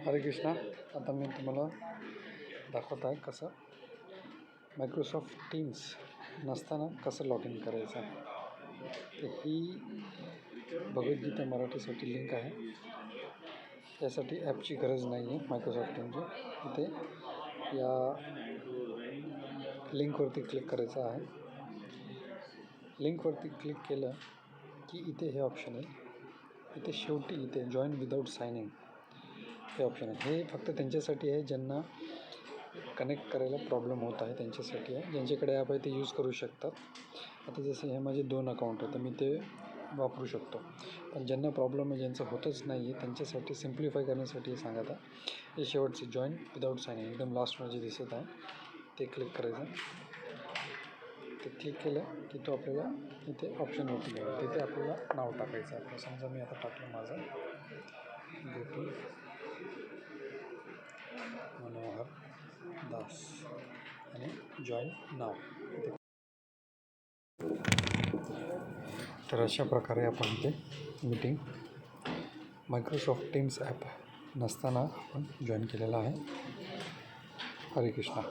हरे कृष्णा. आता मी तुम्हाला दाखवत आहे कसं मायक्रोसॉफ्ट टीम्स नसताना कसं लॉग इन करायचं. तर ही भगवद्गीता मराठीसाठी लिंक आहे. यासाठी ॲपची गरज नाही आहे मायक्रोसॉफ्ट टीमची. इथे या लिंकवरती क्लिक करायचं आहे. लिंकवरती क्लिक केलं की इथे हे ऑप्शन आहे. इथे शेवटी इथे जॉईन विदाऊट सायनिंग हे ऑप्शन आहे. हे फक्त त्यांच्यासाठी आहे ज्यांना कनेक्ट करायला प्रॉब्लेम होत आहे, त्यांच्यासाठी आहे. ज्यांच्याकडे ॲप आहे ते यूज करू शकतात. आता जसे हे माझे 2 अकाउंट आहे तर मी ते वापरू शकतो. पण ज्यांना प्रॉब्लेम आहे, ज्यांचं होतच नाही आहे, त्यांच्यासाठी सिम्प्लिफाय करण्यासाठी सांगत आहे. हे शेवटचे जॉईन विदाऊट सायनिंग एकदम लास्टमध्ये दिसत आहे, ते क्लिक करायचं. ते क्लिक केलं की तो आपल्याला इथे ऑप्शनवरती मिळेल. तिथे आपल्याला नाव टाकायचं आहे. समजा मी आता टाकलं माझं गोपी मनोहर दास आणि जॉईन नाव. तर अशा प्रकारे आपण इथे मीटिंग मायक्रोसॉफ्ट टीम्स ॲप नसताना आपण जॉईन केलेला आहे. हरे कृष्णा.